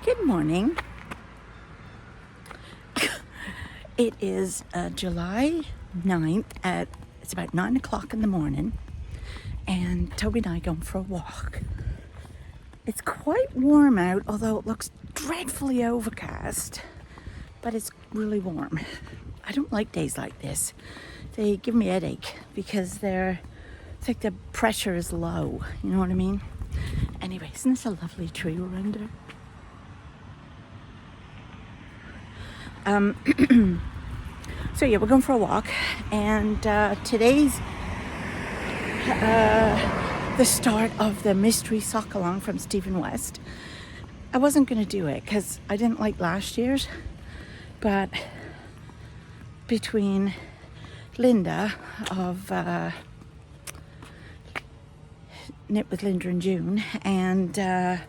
Good morning. It is July 9th it's about 9 o'clock in the morning, and Toby and I are going for a walk. It's quite warm out, although it looks dreadfully overcast, but it's really warm. I don't like days like this. They give me a headache because it's like the pressure is low, you know what I mean? Anyway, isn't this a lovely tree we're under? So yeah, we're going for a walk, and today's the start of the mystery sock along from Stephen West. I wasn't going to do it because I didn't like last year's, but between Linda of Knit with Linda and June and the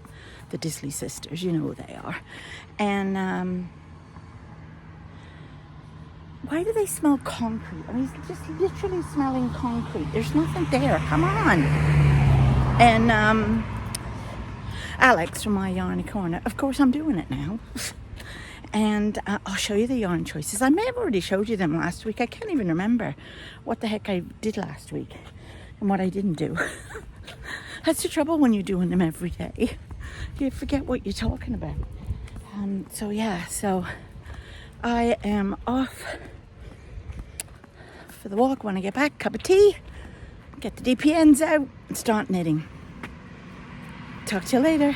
Disley sisters, you know who they are, and why do they smell concrete? I mean, it's just literally smelling concrete. There's nothing there. Come on. And Alex from My Yarny Corner. Of course, I'm doing it now. And I'll show you the yarn choices. I may have already showed you them last week. I can't even remember what the heck I did last week and what I didn't do. That's the trouble when you're doing them every day. You forget what you're talking about. So I am off for the walk. When I get back, cup of tea, get the DPNs out and start knitting. Talk to you later.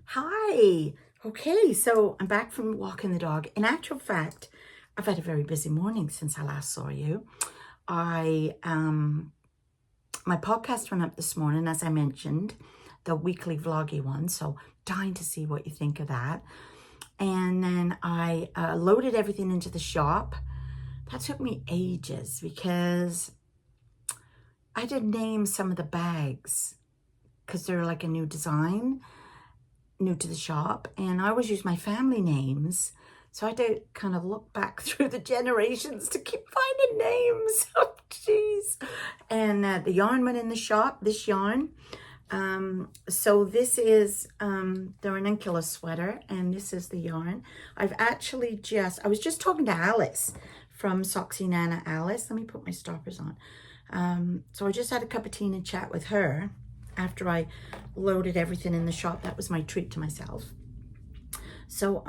Hi. Okay, so I'm back from walking the dog. In actual fact, I've had a very busy morning since I last saw you. My podcast went up this morning, as I mentioned, the weekly vloggy one, so dying to see what you think of that. And then I loaded everything into the shop. That took me ages because I had to name some of the bags because they're like a new design, new to the shop. And I always use my family names. So I had to kind of look back through the generations to keep finding names. Oh, jeez. And the yarn went in the shop, this yarn. So this is the Rununculus sweater, and this is the yarn. I was just talking to Alice from Soxy Nana Alice. Let me put my stoppers on. So I just had a cup of tea and a chat with her after I loaded everything in the shop. That was my treat to myself. So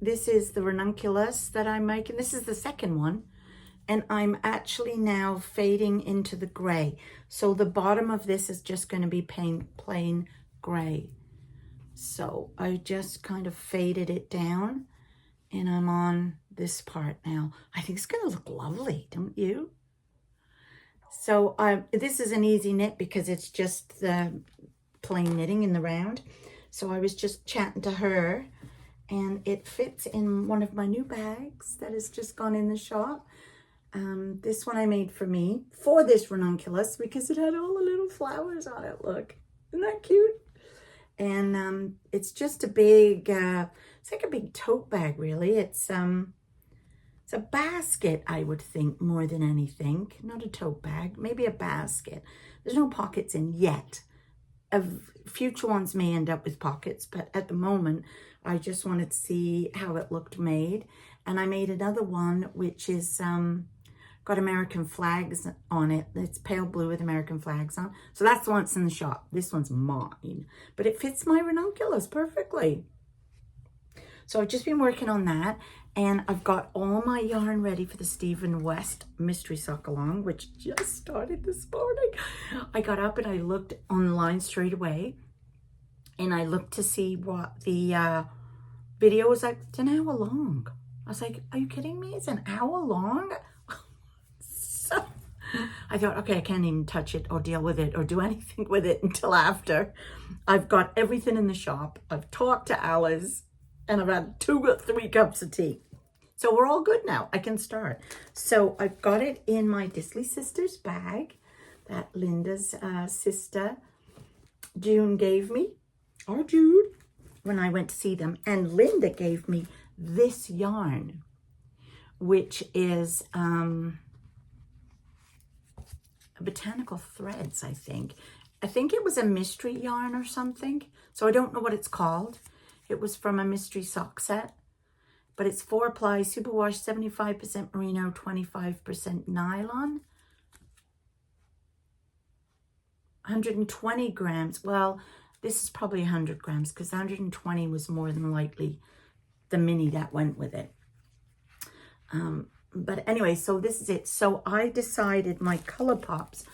this is the Rununculus that I'm making. This is the second one. And I'm actually now fading into the gray. So the bottom of this is just going to be plain gray. So I just kind of faded it down, and I'm on this part now. I think it's going to look lovely, don't you? So this is an easy knit because it's just the plain knitting in the round. So I was just chatting to her, and it fits in one of my new bags that has just gone in the shop. This one I made for me, for this Rununculus, because it had all the little flowers on it. Look, isn't that cute? And it's just a big, it's like a big tote bag, really. It's a basket, I would think, more than anything. Not a tote bag, maybe a basket. There's no pockets in yet. Future ones may end up with pockets, but at the moment, I just wanted to see how it looked made. And I made another one, which is got American flags on it. It's pale blue with American flags on. So that's the one that's in the shop. This one's mine, but it fits my Rununculus perfectly. So I've just been working on that, and I've got all my yarn ready for the Stephen West mystery sock along, which just started this morning. I got up and I looked online straight away, and I looked to see what the video was like. It's an hour long. I was like, are you kidding me? It's an hour long? So I thought, okay, I can't even touch it or deal with it or do anything with it until after. I've got everything in the shop. I've talked to Alice, and I've had 2 or 3 cups of tea. So we're all good now. I can start. So I've got it in my Disley Sisters bag that Linda's sister June gave me, or Jude, when I went to see them. And Linda gave me this yarn, which is botanical threads, I think. I think it was a mystery yarn or something. So I don't know what it's called. It was from a mystery sock set, but it's 4 ply, superwash, 75% merino, 25% nylon. 120 grams. Well, this is probably 100 grams because 120 was more than likely the mini that went with it. But anyway, so this is it. So I decided my color pops,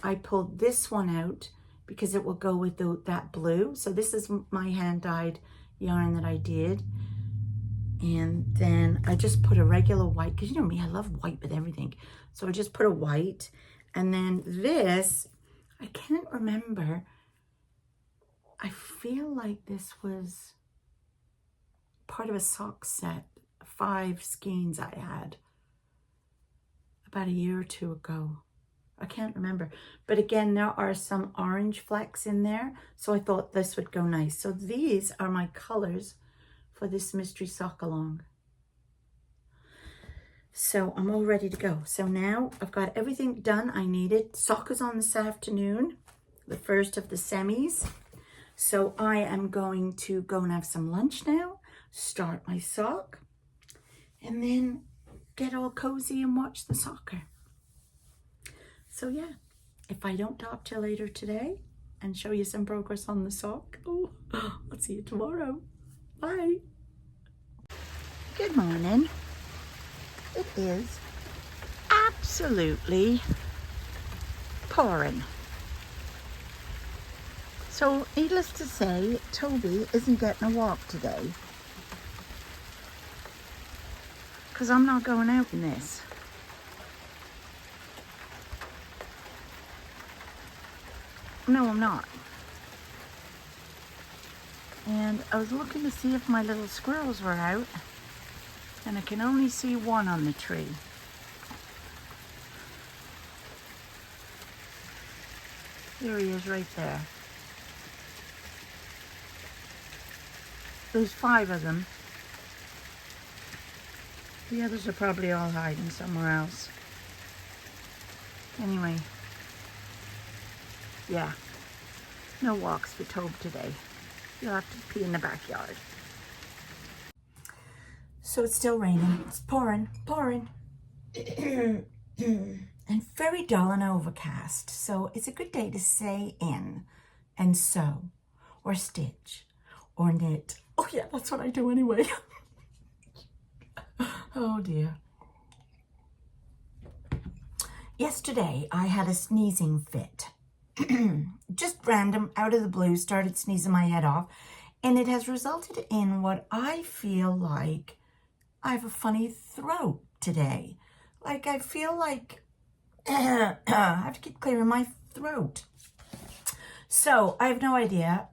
I pulled this one out because it will go with that blue. So this is my hand-dyed yarn that I did. And then I just put a regular white, because you know me, I love white with everything. So I just put a white. And then this, I can't remember. I feel like this was part of a sock set, 5 skeins I had about a year or two ago. I can't remember. But again, there are some orange flecks in there. So I thought this would go nice. So these are my colors for this mystery sock along. So I'm all ready to go. So now I've got everything done I needed. Sock is on this afternoon, the first of the semis. So I am going to go and have some lunch now, start my sock, and then get all cozy and watch the soccer. So yeah, if I don't talk to you later today and show you some progress on the sock, I'll see you tomorrow. Bye. Good morning. It is absolutely pouring. So needless to say, Toby isn't getting a walk today because I'm not going out in this. No, I'm not. And I was looking to see if my little squirrels were out, and I can only see one on the tree. There he is right there. There's 5 of them. The others are probably all hiding somewhere else. Anyway, yeah, no walks for Tobe today. You'll have to pee in the backyard. So it's still raining. It's pouring. And very dull and overcast. So it's a good day to stay in and sew or stitch or knit. Oh yeah, that's what I do anyway. Oh dear. Yesterday I had a sneezing fit. Just random, out of the blue, started sneezing my head off. And it has resulted in what I feel like I have a funny throat today. Like I feel like I have to keep clearing my throat. So I have no idea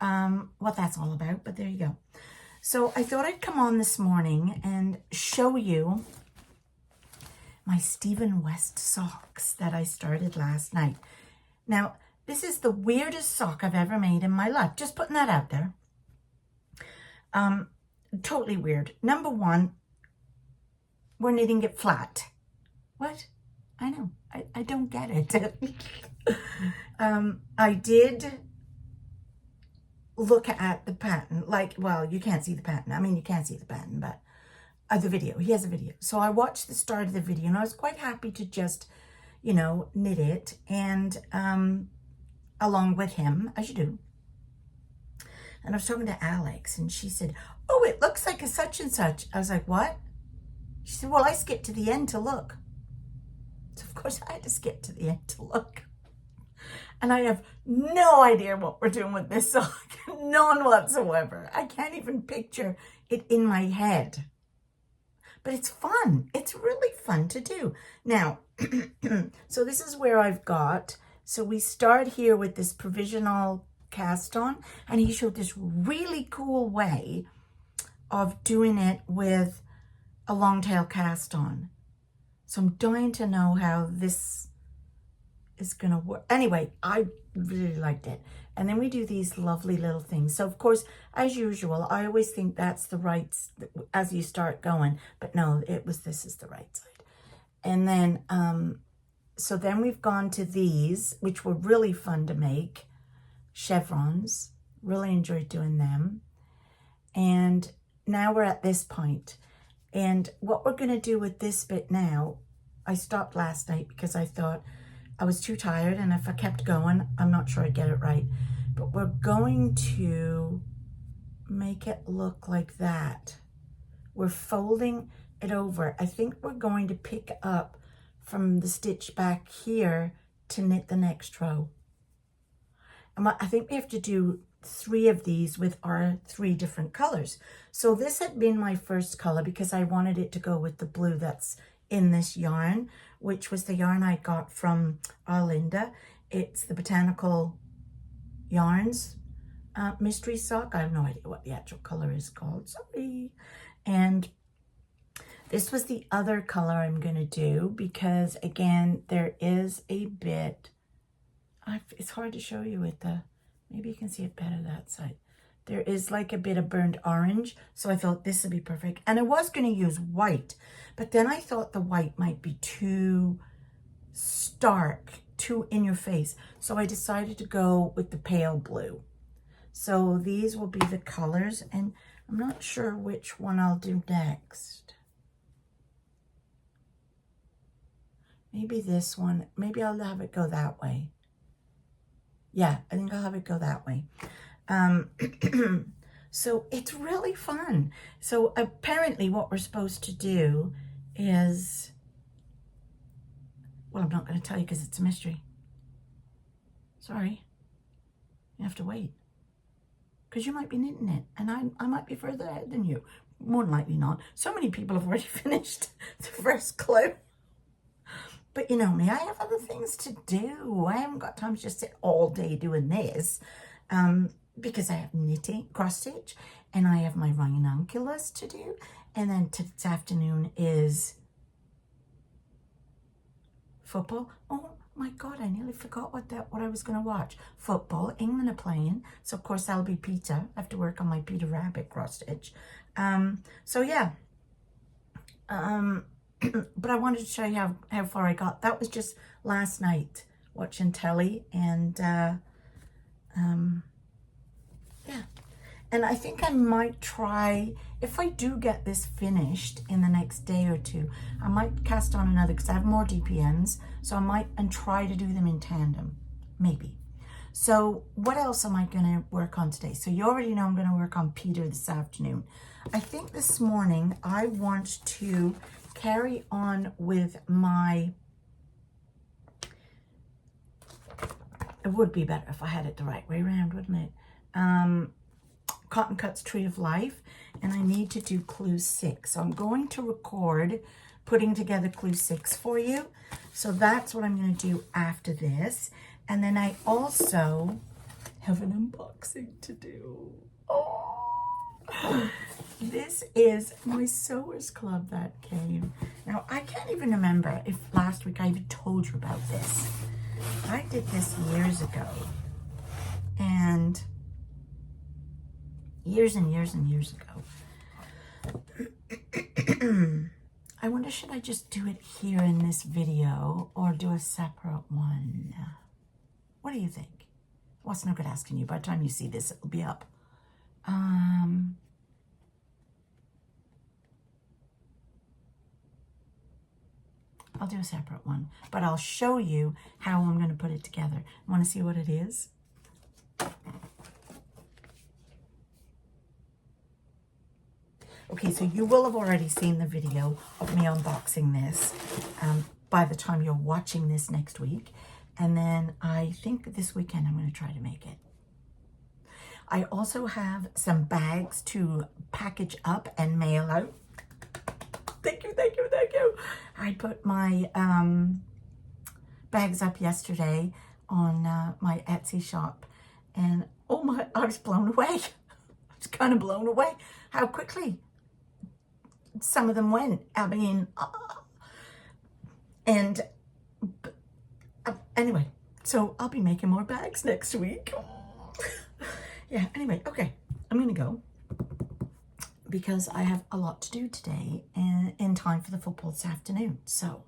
what that's all about, but there you go. So I thought I'd come on this morning and show you my Stephen West socks that I started last night. Now, this is the weirdest sock I've ever made in my life. Just putting that out there. Totally weird. Number one, we're knitting it flat. What? I know. I don't get it. I did look at the pattern. Like, well, you can't see the pattern. I mean, you can't see the pattern, but the video. He has a video. So I watched the start of the video, and I was quite happy to just, you know, knit it and along with him, as you do. And I was talking to Alex, and she said, oh, it looks like a such and such. I was like, what? She said, well, I skipped to the end to look. So, of course, I had to skip to the end to look. And I have no idea what we're doing with this sock. None whatsoever. I can't even picture it in my head. But it's fun. It's really fun to do. Now, so this is where I've got, so we start here with this provisional cast on, and he showed this really cool way of doing it with a long tail cast on. So I'm dying to know how this is gonna work. Anyway, I really liked it. And then we do these lovely little things. So of course, as usual, I always think that's the right, as you start going, but no, it was, this is the right side. And then, so then we've gone to these, which were really fun to make, chevrons. Really enjoyed doing them. And now we're at this point. And what we're going to do with this bit now, I stopped last night because I thought I was too tired, and if I kept going, I'm not sure I'd get it right. But we're going to make it look like that. We're folding it over. I think we're going to pick up from the stitch back here to knit the next row. And I think we have to do 3 of these with our 3 different colors. So this had been my first color because I wanted it to go with the blue that's in this yarn, which was the yarn I got from Linda. It's the Botanical Yarns mystery sock. I have no idea what the actual color is called, sorry. And this was the other color I'm going to do because, again, there is a bit, it's hard to show you with the, maybe you can see it better that side. There is like a bit of burnt orange, so I thought this would be perfect. And I was going to use white, but then I thought the white might be too stark, too in your face. So I decided to go with the pale blue. So these will be the colors, and I'm not sure which one I'll do next. Maybe this one. Maybe I'll have it go that way. Yeah, I think I'll have it go that way. So it's really fun. So apparently what we're supposed to do is, well, I'm not going to tell you because it's a mystery. Sorry. You have to wait. Because you might be knitting it, and I might be further ahead than you. More than likely not. So many people have already finished the first clue. But you know me, I have other things to do. I haven't got time to just sit all day doing this. Because I have knitting, cross stitch, and I have my Rununculus to do. And then this afternoon is football. Oh my God, I nearly forgot what I was going to watch. Football. England are playing. So of course that'll be Peter. I have to work on my Peter Rabbit cross stitch. So yeah. But I wanted to show you how far I got. That was just last night watching telly, and yeah. And I think I might try, if I do get this finished in the next day or 2, I might cast on another because I have more DPNs. So I might and try to do them in tandem, maybe. So what else am I going to work on today? So you already know I'm going to work on Peter this afternoon. I think this morning I want to carry on with my, it would be better if I had it the right way around, wouldn't it? Cotton Cuts Tree of Life, and I need to do clue 6. So I'm going to record putting together clue 6 for you. So that's what I'm going to do after this. And then I also have an unboxing to do. Oh, this is my Sewers Club that came. Now, I can't even remember if last week I even told you about this. I did this years ago. And years and years and years ago. I wonder, should I just do it here in this video or do a separate one? What do you think? Well, it's no good asking you. By the time you see this, it'll be up. I'll do a separate one, but I'll show you how I'm going to put it together. Want to see what it is? Okay, so you will have already seen the video of me unboxing this by the time you're watching this next week. And then I think this weekend I'm going to try to make it. I also have some bags to package up and mail out. Thank you, thank you, thank you. I put my bags up yesterday on my Etsy shop. And oh my, I was blown away. I was kind of blown away how quickly some of them went. I mean, and anyway, so I'll be making more bags next week. Yeah, anyway, okay, I'm gonna go because I have a lot to do today and in time for the football this afternoon. So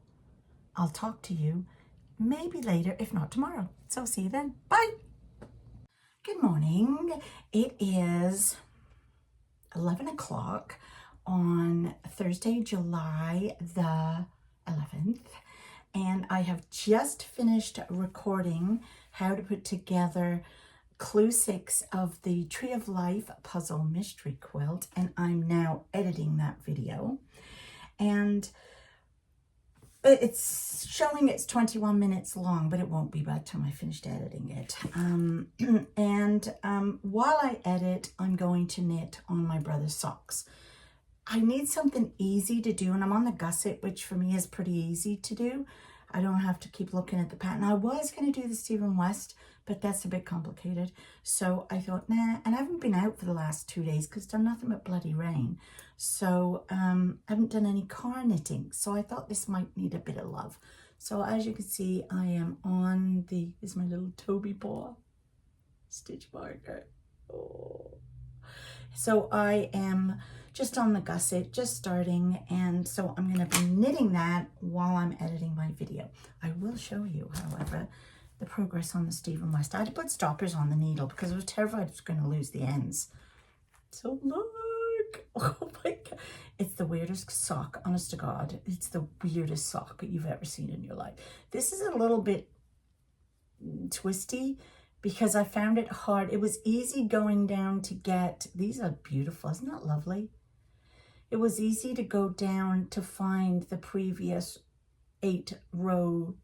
I'll talk to you maybe later, if not tomorrow. So see you then. Bye. Good morning. It is 11 o'clock on Thursday, July the 11th. And I have just finished recording how to put together Clue 6 of the Tree of Life Puzzle Mystery Quilt. And I'm now editing that video. And it's showing it's 21 minutes long, but it won't be by the time I finished editing it. While I edit, I'm going to knit on my brother's socks. I need something easy to do, and I'm on the gusset, which for me is pretty easy to do. I don't have to keep looking at the pattern. I was going to do the Stephen West, but that's a bit complicated. So I thought, nah, and I haven't been out for the last 2 days because it's done nothing but bloody rain. So I haven't done any car knitting. So I thought this might need a bit of love. So as you can see, I am on this is my little Toby paw stitch marker. Oh. So I am just on the gusset, just starting, and so I'm going to be knitting that while I'm editing my video. I will show you, however, the progress on the Stephen West. I had to put stoppers on the needle because I was terrified I was going to lose the ends. So look, oh my God, it's the weirdest sock, honest to God. It's the weirdest sock that you've ever seen in your life. This is a little bit twisty because I found it hard. It was easy going down to get, these are beautiful, isn't that lovely? It was easy to go down to find the previous 8 row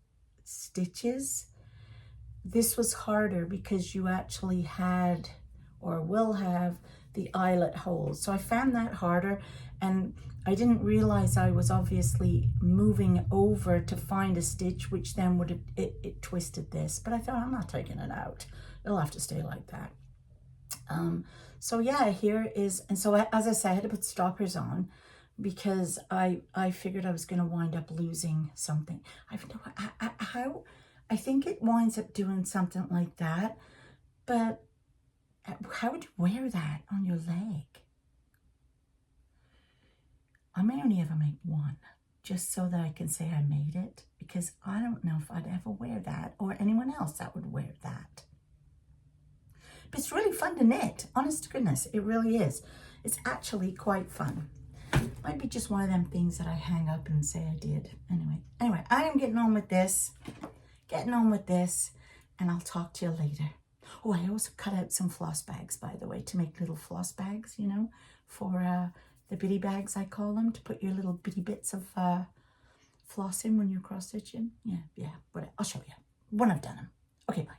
stitches. This was harder because you actually had or will have the eyelet holes. So I found that harder, and I didn't realize I was obviously moving over to find a stitch, which then would have, it twisted this. But I thought, I'm not taking it out. It'll have to stay like that. So yeah, here is, and so as I said, I had to put stoppers on because I figured I was going to wind up losing something. I think it winds up doing something like that, but how would you wear that on your leg? I may only ever make one, just so that I can say I made it, because I don't know if I'd ever wear that or anyone else that would wear that. But it's really fun to knit, honest to goodness, it really is. It's actually quite fun. Might be just one of them things that I hang up and say I did. Anyway, I am getting on with this, and I'll talk to you later. Oh, I also cut out some floss bags, by the way, to make little floss bags, you know, for the bitty bags, I call them, to put your little bitty bits of floss in when you're cross stitching. Yeah, whatever. I'll show you when I've done them. Okay, bye.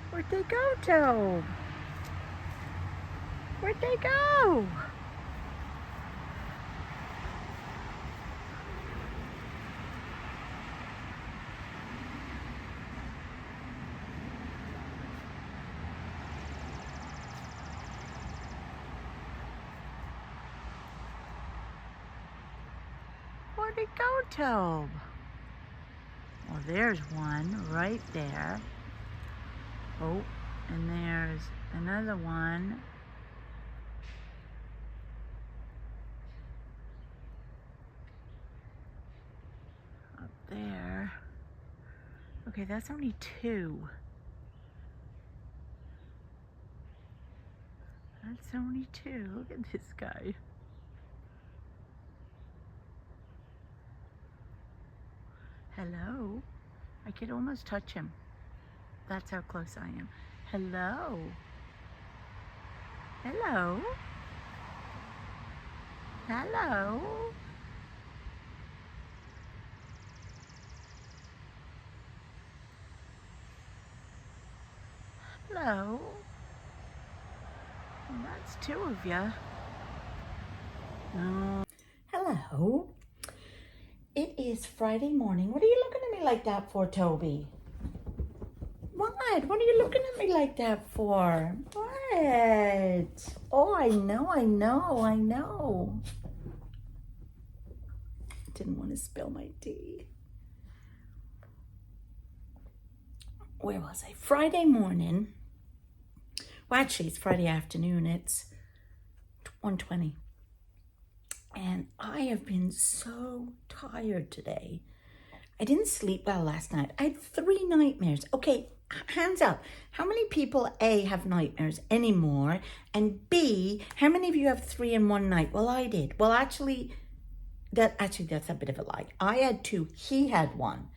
Where'd they go, Joe? Where'd they go? Where'd it go, Tobe? Well, there's one right there. Oh, and there's another one. Up there. Okay, that's only 2. That's only 2. Look at this guy. Hello? I could almost touch him. That's how close I am. Hello? Hello? Hello? Hello? Well, that's 2 of you. No. Hello? It is Friday morning. What are you looking at me like that for, Toby? What? What are you looking at me like that for? What? Oh, I know. Didn't want to spill my tea. Where was I? Friday morning. Well, actually, it's Friday afternoon. It's 1:20. And I have been so tired today. I didn't sleep well last night. I had 3 nightmares. Okay, hands up. How many people, A, have nightmares anymore? And B, how many of you have 3 in one night? Well, I did. Well, that's a bit of a lie. I had 2. He had 1.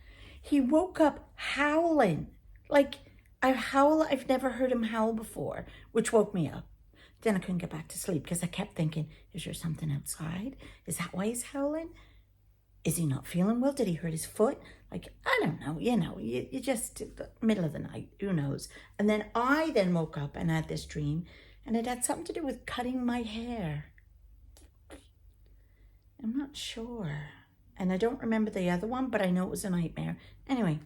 He woke up howling. Like, I've never heard him howl before, which woke me up. Then I couldn't get back to sleep because I kept thinking, is there something outside? Is that why he's howling? Is he not feeling well? Did he hurt his foot? Like, I don't know. You just, middle of the night, who knows? And then I woke up and had this dream, and it had something to do with cutting my hair. I'm not sure. And I don't remember the other one, but I know it was a nightmare. Anyway,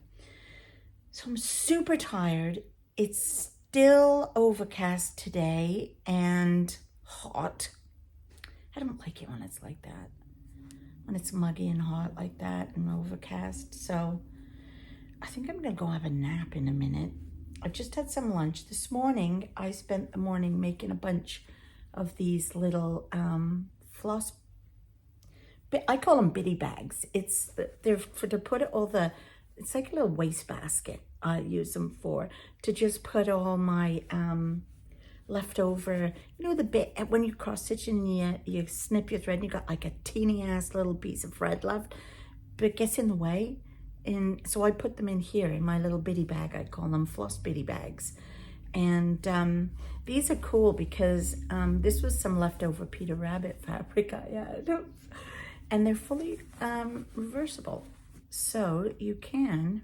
so I'm super tired. It's still overcast today and hot. I don't like it when it's like that. When it's muggy and hot like that and overcast. So I think I'm going to go have a nap in a minute. I just had some lunch. This morning, I spent the morning making a bunch of these little floss, I call them bitty bags. They're to put all the, it's like a little waste basket I use them for, to just put all my leftover, the bit when you cross stitch and you snip your thread and you got like a teeny ass little piece of thread left, but it gets in the way. And so I put them in here in my little bitty bag. I call them floss bitty bags. And these are cool because this was some leftover Peter Rabbit fabric I had. And they're fully reversible. So you can,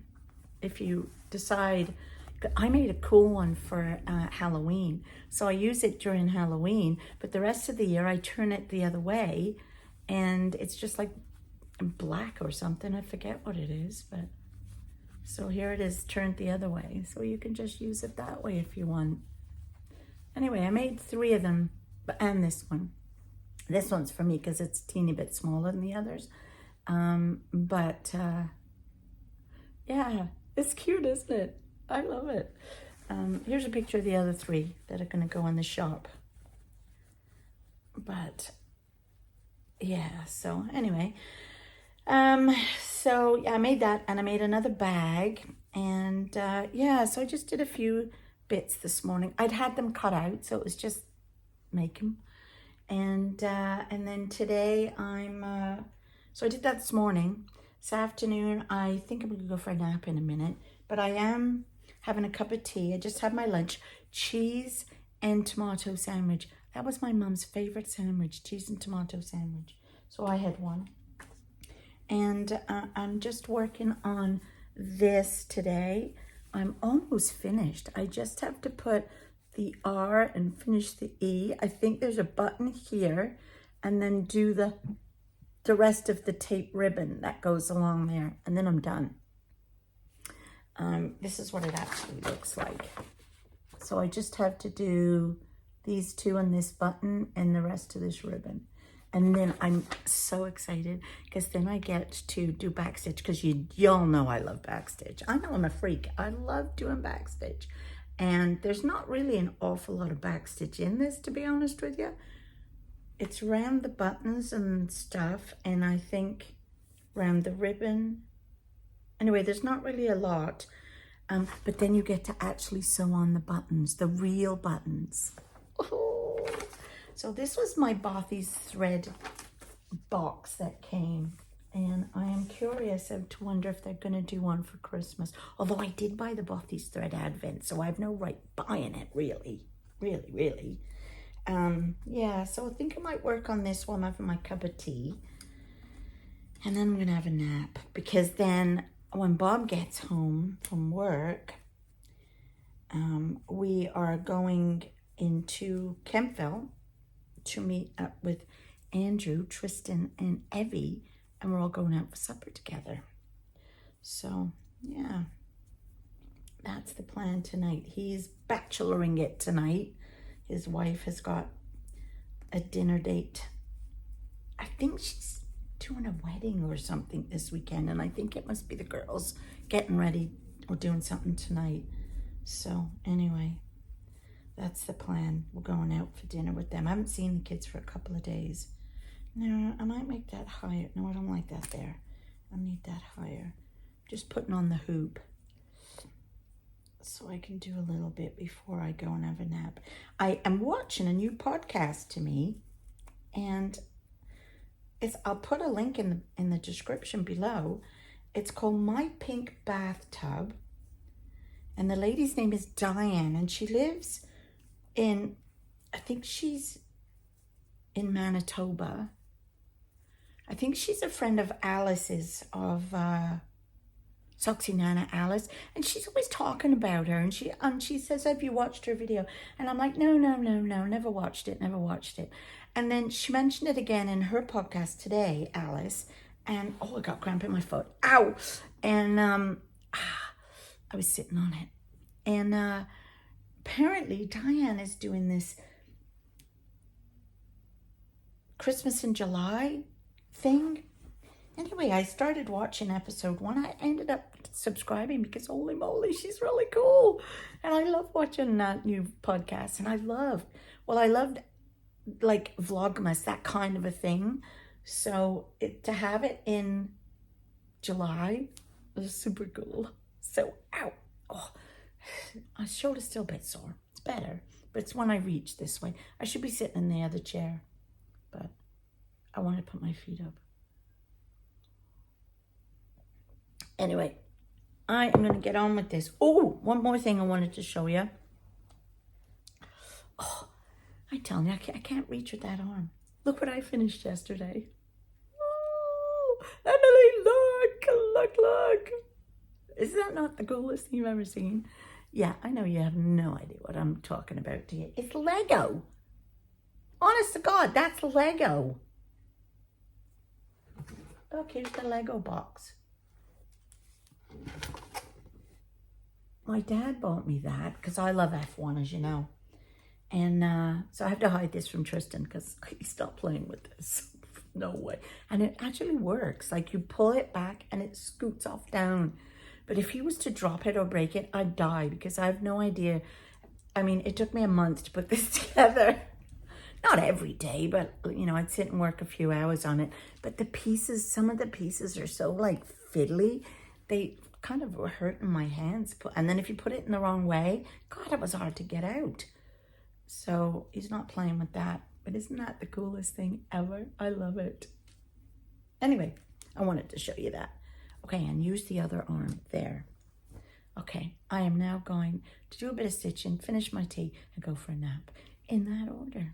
if you decide, I made a cool one for Halloween. So I use it during Halloween, but the rest of the year I turn it the other way, and it's just like black or something. I forget what it is, but so here it is turned the other way. So you can just use it that way if you want. Anyway, I made 3 of them, and this one. This one's for me because it's a teeny bit smaller than the others. Yeah, it's cute, isn't it? I love it. Here's a picture of the other 3 that are going to go in the shop. But yeah, so anyway, so yeah, I made that, and I made another bag, and yeah, so I just did a few bits this morning. I'd had them cut out, so it was just make them. And then today so I did that this morning. This afternoon, I think I'm gonna go for a nap in a minute, but I am having a cup of tea. I just had my lunch, cheese and tomato sandwich. That was my mom's favorite sandwich, cheese and tomato sandwich. So I had one. And I'm just working on this today. I'm almost finished. I just have to put the R and finish the E. I think there's a button here, and then do the rest of the tape ribbon that goes along there, and then I'm done. This is what it actually looks like. So I just have to do these 2 and this button and the rest of this ribbon. And then I'm so excited because then I get to do backstitch, because y'all know I love backstitch. I know I'm a freak. I love doing backstitch. And there's not really an awful lot of backstitch in this, to be honest with you. It's around the buttons and stuff, and I think around the ribbon. Anyway, there's not really a lot, but then you get to actually sew on the buttons, the real buttons. Oh. So this was my Bothy's thread box that came, and I am curious to wonder if they're going to do one for Christmas. Although I did buy the Bothy's thread advent, so I have no right buying it, really. Yeah, so I think I might work on this while I'm having my cup of tea. And then I'm going to have a nap, because then when Bob gets home from work, we are going into Kempville to meet up with Andrew, Tristan, and Evie, and we're all going out for supper together. So, yeah, that's the plan tonight. He's bacheloring it tonight. His wife has got a dinner date. I think she's doing a wedding or something this weekend, and I think it must be the girls getting ready or doing something tonight. So anyway, that's the plan. We're going out for dinner with them. I haven't seen the kids for a couple of days No, I might make that higher. No, I don't like that there. I need that higher. Just putting on the hoop so I can do a little bit before I go and have a nap. I am watching a new podcast to me, and I'll put a link in the description below. It's called My Pink Bathtub, and the lady's name is Diane, and she lives in, I think she's in Manitoba. I think she's a friend of Alice's, of Soxy Nana Alice, and she's always talking about her, and she says, have you watched her video? And I'm like, no, never watched it. And then she mentioned it again in her podcast today, Alice, and oh, I got cramp in my foot. Ow! And I was sitting on it. And apparently Diane is doing this Christmas in July thing. Anyway, I started watching episode 1. I ended up subscribing because holy moly, she's really cool. And I love watching that new podcast. And I loved like Vlogmas, that kind of a thing. So to have it in July was super cool. So, ow. Oh, my shoulder's still a bit sore. It's better, but it's when I reach this way. I should be sitting in the other chair, but I want to put my feet up. Anyway, I am going to get on with this. Oh, one more thing I wanted to show you. Oh, I'm telling you, I can't reach with that arm. Look what I finished yesterday. Oh, Emily, look. Is that not the coolest thing you've ever seen? Yeah, I know you have no idea what I'm talking about, do you? It's Lego. Honest to God, that's Lego. Look, here's the Lego box. My dad bought me that because I love F1, as you know. And so I have to hide this from Tristan because he stopped playing with this. No way. And it actually works. Like you pull it back and it scoots off down. But if he was to drop it or break it, I'd die because I have no idea. I mean, it took me a month to put this together. Not every day, but, you know, I'd sit and work a few hours on it. But the pieces, some of the pieces are so, like, fiddly. They kind of were hurting my hands. And then if you put it in the wrong way, God, it was hard to get out. So he's not playing with that. But isn't that the coolest thing ever? I love it. Anyway, I wanted to show you that. Okay, and use the other arm there. Okay, I am now going to do a bit of stitching, finish my tea, and go for a nap. In that order.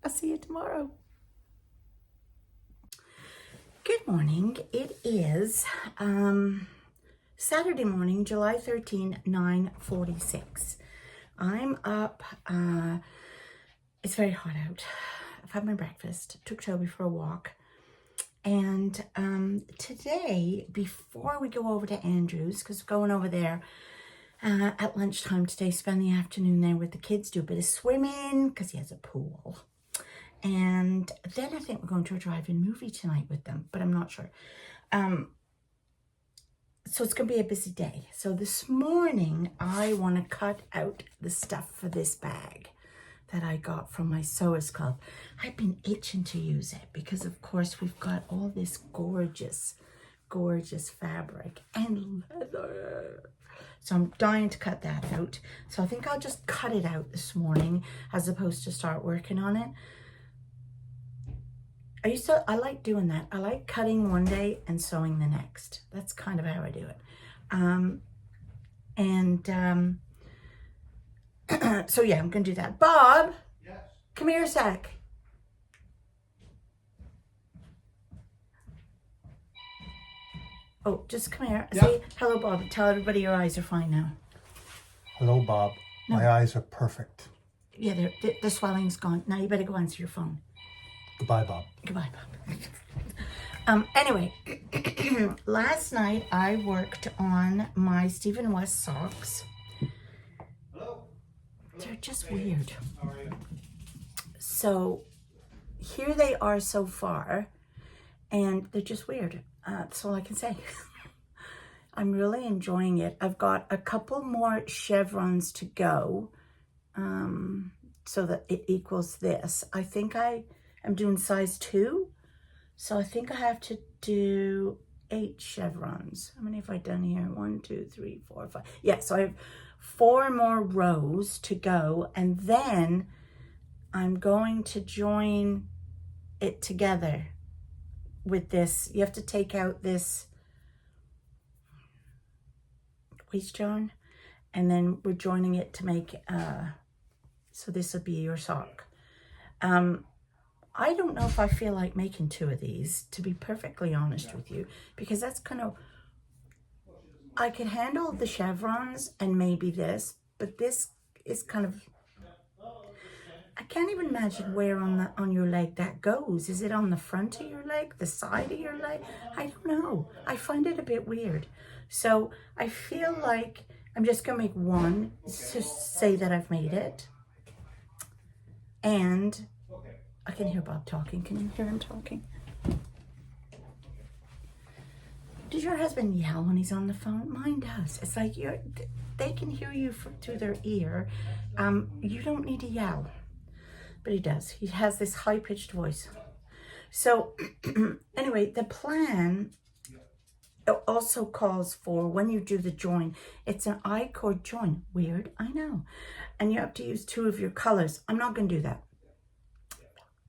I'll see you tomorrow. Good morning. It is Saturday morning, July 13, 9:46. I'm up. It's very hot out. I've had my breakfast, took Toby for a walk. And today, before we go over to Andrew's, because we're going over there at lunchtime today, spend the afternoon there with the kids, do a bit of swimming, because he has a pool. And then I think we're going to a drive-in movie tonight with them, but I'm not sure. So it's going to be a busy day. So this morning, I want to cut out the stuff for this bag that I got from my Sewers Club. I've been itching to use it because, of course, we've got all this gorgeous, gorgeous fabric and leather. So I'm dying to cut that out. So I think I'll just cut it out this morning as opposed to start working on it. I like doing that. I like cutting one day and sewing the next. That's kind of how I do it. So yeah, I'm gonna do that. Bob, yes. Come here a sec. Oh, just come here. Yep. Say hello, Bob. Tell everybody your eyes are fine now. Hello, Bob. No. My eyes are perfect. Yeah, the swelling's gone. Now you better go answer your phone. Goodbye, Bob. Goodbye, Bob. Anyway, last night I worked on my Stephen West socks. Hello. They're just weird. How are you? So here they are so far, and they're just weird. That's all I can say. I'm really enjoying it. I've got a couple more chevrons to go, so that it equals this. I think I I'm doing size 2. So I think I have to do 8 chevrons. How many have I done here? 1, 2, 3, 4, 5. Yeah, so I have 4 more rows to go. And then I'm going to join it together with this. You have to take out this waist yarn, and then we're joining it to make, so this will be your sock. I don't know if I feel like making 2 of these, to be perfectly honest with you, because that's kind of, I could handle the chevrons and maybe this, but this is kind of, I can't even imagine where on your leg that goes. Is it on the front of your leg, the side of your leg? I don't know. I find it a bit weird. So I feel like I'm just gonna make one to say that I've made it. And I can hear Bob talking. Can you hear him talking? Does your husband yell when he's on the phone? Mine does. It's like they can hear you through their ear. You don't need to yell. But he does. He has this high-pitched voice. So anyway, the plan also calls for, when you do the join, it's an I-cord join. Weird, I know. And you have to use 2 of your colors. I'm not going to do that.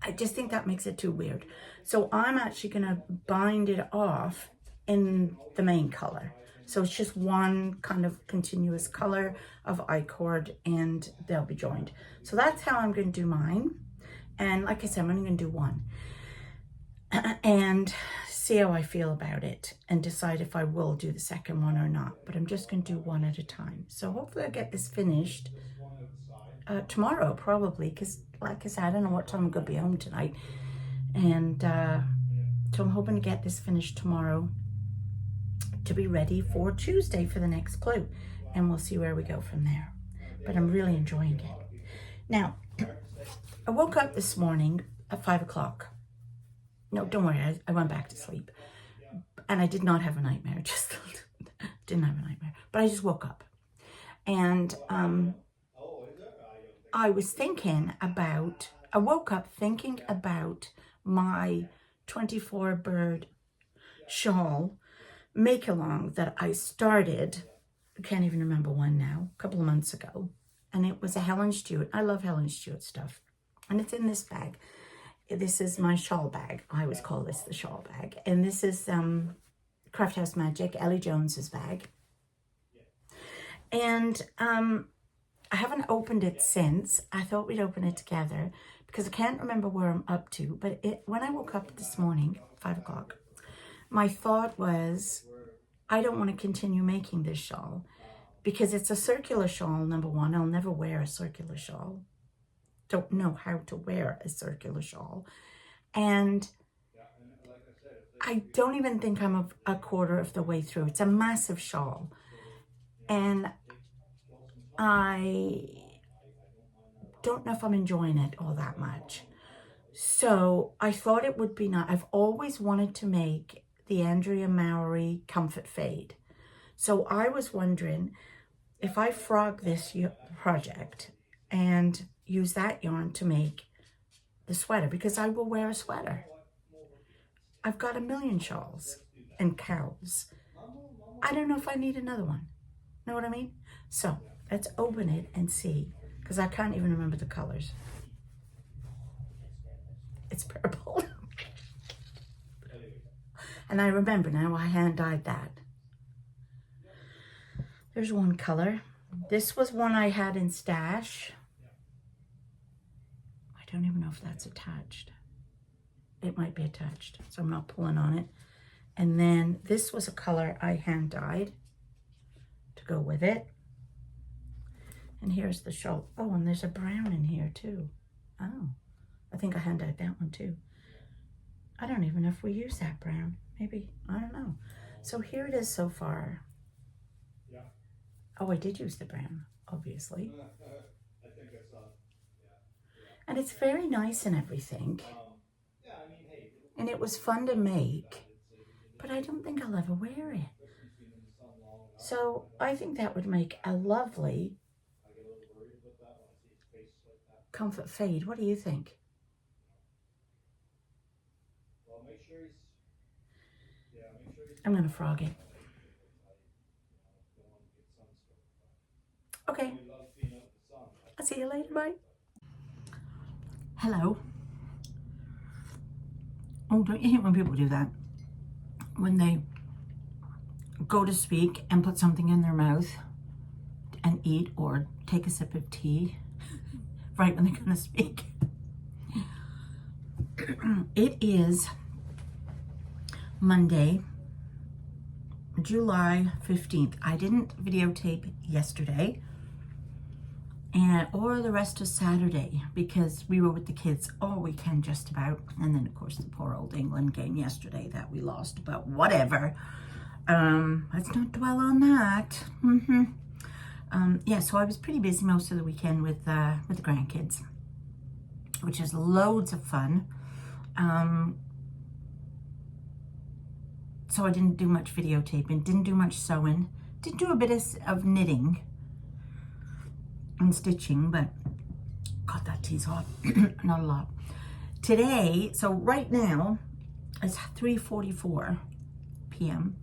I just think that makes it too weird. So I'm actually going to bind it off in the main color. So it's just one kind of continuous color of I-cord, and they'll be joined. So that's how I'm going to do mine. And like I said, I'm only going to do one. And see how I feel about it and decide if I will do the second one or not. But I'm just going to do one at a time. So hopefully I'll get this finished tomorrow, probably, because like I said, I don't know what time I'm going to be home tonight. And so I'm hoping to get this finished tomorrow to be ready for Tuesday for the next clue, and we'll see where we go from there. But I'm really enjoying it. Now, I woke up this morning at 5 o'clock. No, don't worry, I went back to sleep. And I did not have a nightmare, just didn't have a nightmare. But I just woke up. And I was thinking about, I woke up thinking about my 24 bird shawl make-along that I started, I can't even remember when now, a couple of months ago. And it was a Helen Stewart. I love Helen Stewart stuff. And it's in this bag. This is my shawl bag. I always call this the shawl bag. And this is Craft House Magic, Ellie Jones's bag. And I haven't opened it since. I thought we'd open it together because I can't remember where I'm up to. But when I woke up this morning, 5 o'clock, my thought was, I don't want to continue making this shawl because it's a circular shawl, number one. I'll never wear a circular shawl. Don't know how to wear a circular shawl. And I don't even think I'm a quarter of the way through. It's a massive shawl. And I don't know if I'm enjoying it all that much. So I thought it would be nice. I've always wanted to make the Andrea Mowry Comfort Fade. So I was wondering if I frog this project and use that yarn to make the sweater, because I will wear a sweater. I've got a million shawls and cows. I don't know if I need another one. Know what I mean? So let's open it and see, because I can't even remember the colors. It's purple. And I remember now I hand dyed that. There's one color. This was one I had in stash. I don't even know if that's attached. It might be attached, so I'm not pulling on it. And then this was a color I hand dyed to go with it. And here's the shawl. Oh, and there's a brown in here too. Oh, I think I hand dyed that one too. I don't even know if we use that brown. Maybe, I don't know. So here it is so far. Yeah. Oh, I did use the brown, obviously. I think I saw. Yeah. And it's very nice and everything. Yeah, I mean, hey, and it was fun to make, but I don't think I'll ever wear it. So I think that would make a lovely comfort fade. What do you think? I'm gonna frog it. Okay. I'll see you later, bye. Hello. Oh, don't you hate when people do that? When they go to speak and put something in their mouth and eat or take a sip of tea right when they're gonna speak. It is Monday, July 15th. I didn't videotape yesterday or the rest of Saturday because we were with the kids all weekend just about. And then of course the poor old England game yesterday that we lost, but whatever. Let's not dwell on that. Yeah, so I was pretty busy most of the weekend with the grandkids, which is loads of fun. So I didn't do much videotaping, didn't do much sewing, did do a bit of knitting and stitching, but God, that tea's hot. Not a lot. Today, so right now, it's 3:44 p.m.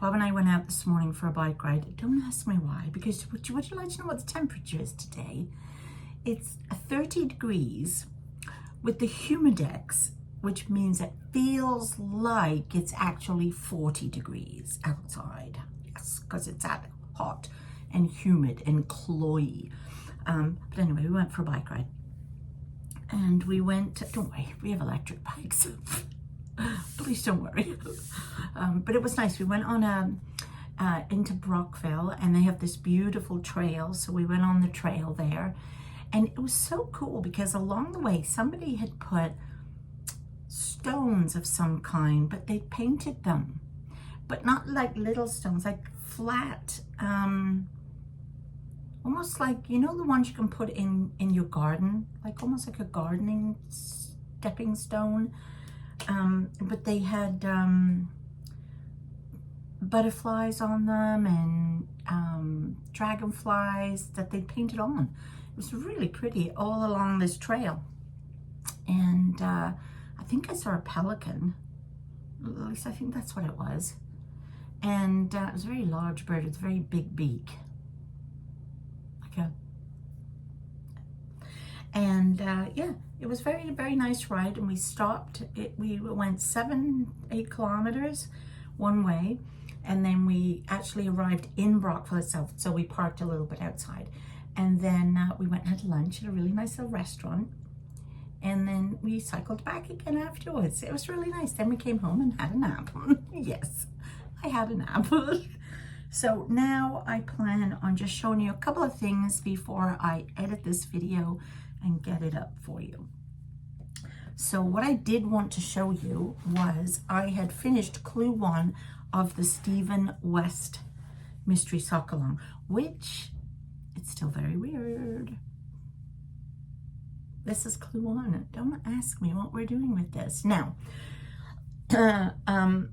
Bob and I went out this morning for a bike ride. Don't ask me why, because would you like to know what the temperature is today? It's 30 degrees with the humidex, which means it feels like it's actually 40 degrees outside. Yes, because it's that hot and humid and cloyy. But anyway, we went for a bike ride. And we went, don't worry, we have electric bikes. Please don't worry. But it was nice. We went on into Brockville, and they have this beautiful trail. So we went on the trail there. And it was so cool because along the way, somebody had put stones of some kind, but they painted them. But not like little stones, like flat, almost like, you know, the ones you can put in your garden, like almost like a gardening stepping stone. But they had butterflies on them and dragonflies that they painted on. It was really pretty all along this trail. And I think I saw a pelican. At least I think that's what it was. And it was a very large bird with a very big beak. And yeah, it was very, very nice ride. And we stopped. We went 7-8 kilometers one way. And then we actually arrived in Brockville itself. So we parked a little bit outside. And then we went and had lunch at a really nice little restaurant. And then we cycled back again afterwards. It was really nice. Then we came home and had a nap. Yes, I had a nap. So now I plan on just showing you a couple of things before I edit this video and get it up for you. So what I did want to show you was I had finished clue 1 of the Stephen West mystery sock along, which it's still very weird. This is clue 1. Don't ask me what we're doing with this. Now,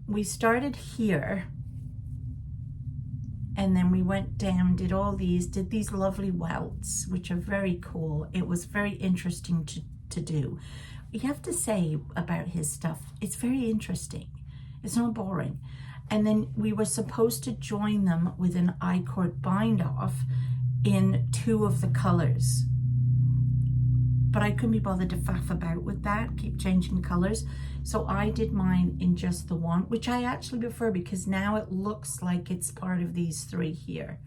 we started here, and then we went down, did these lovely welts, which are very cool. It was very interesting to do. You have to say about his stuff, it's very interesting. It's not boring. And then we were supposed to join them with an I-cord bind off in 2 of the colors. But I couldn't be bothered to faff about with that, keep changing colors. So I did mine in just the 1, which I actually prefer because now it looks like it's part of these 3 here.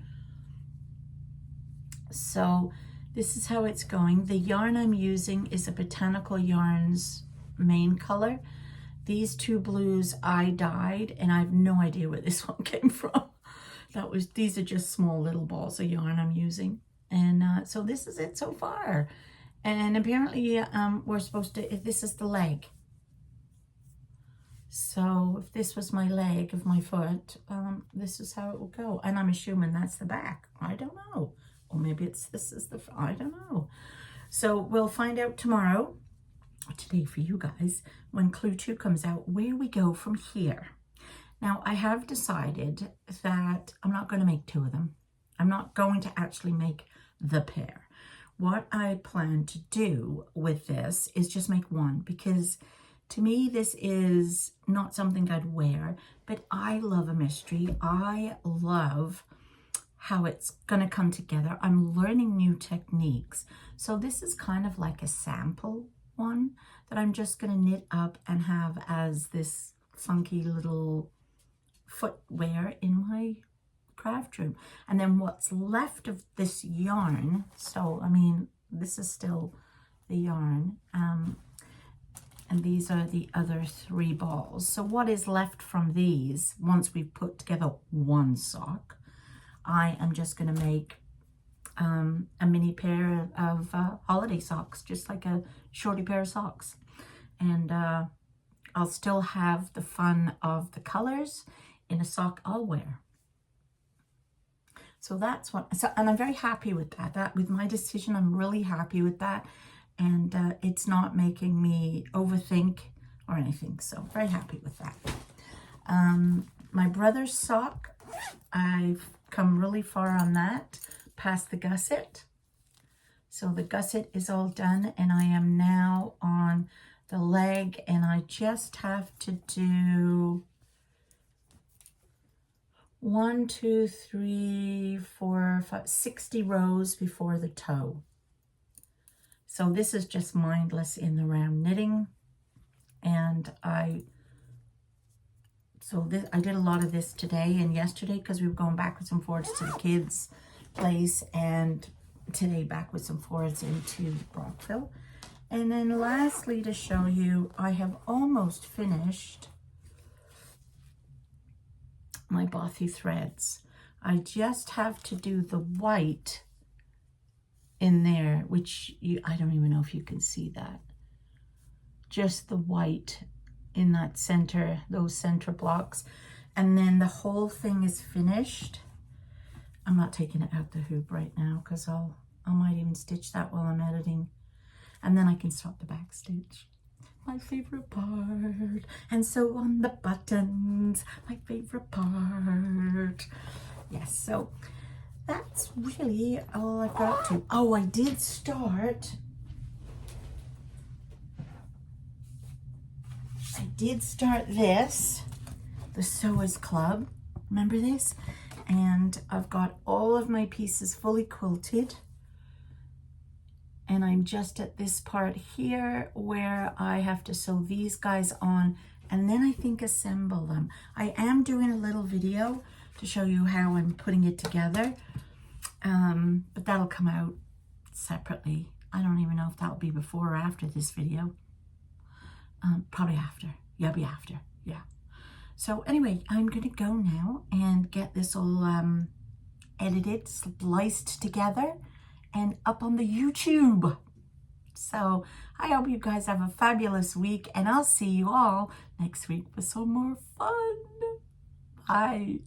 So this is how it's going. The yarn I'm using is a Botanical Yarns main color. These 2 blues I dyed, and I have no idea where this one came from. These are just small little balls of yarn I'm using. And so this is it so far. And apparently we're supposed to, if this is the leg. So if this was my leg of my foot, this is how it will go. And I'm assuming that's the back. I don't know. Or maybe this is the, I don't know. So we'll find out tomorrow, today for you guys, when clue 2 comes out, where we go from here. Now I have decided that I'm not going to make 2 of them. I'm not going to actually make the pair. What I plan to do with this is just make 1, because To me, this is not something I'd wear, but I love a mystery. I love how it's going to come together. I'm learning new techniques. So this is kind of like a sample one that I'm just going to knit up and have as this funky little footwear in my craft room. And then what's left of this yarn, so I mean, this is still the yarn, and these are the other 3 balls. So what is left from these, once we've put together one sock, I am just going to make a mini pair of holiday socks, just like a shorty pair of socks. And I'll still have the fun of the colors in a sock I'll wear. So that's what, and I'm very happy with that. With my decision, I'm really happy with that. And it's not making me overthink or anything. So very happy with that. My brother's sock, I've come really far on that, past the gusset. So the gusset is all done, and I am now on the leg, and I just have to do 1, 2, 3, 4, 5, 60 rows before the toe. So this is just mindless in the round knitting. And I did a lot of this today and yesterday because we were going backwards and forwards to the kids' place, and today backwards and forwards into Brockville. And then lastly, to show you, I have almost finished my Bothy threads. I just have to do the white in there, which I don't even know if you can see that. Just the white in that center, those center blocks. And then the whole thing is finished. I'm not taking it out the hoop right now because I might even stitch that while I'm editing. And then I can stop the back stitch. My favorite part. And so on the buttons, my favorite part. Yes, so that's really all I've got to. Oh, I did start. This, the Sewers Club. Remember this? And I've got all of my pieces fully quilted. And I'm just at this part here where I have to sew these guys on and then I think assemble them. I am doing a little video to show you how I'm putting it together, but that'll come out separately. I don't even know if that'll be before or after this video. Probably after. Yeah, be after. Yeah. So anyway, I'm gonna go now and get this all edited, spliced together, and up on the YouTube. So I hope you guys have a fabulous week, and I'll see you all next week for some more fun. Bye.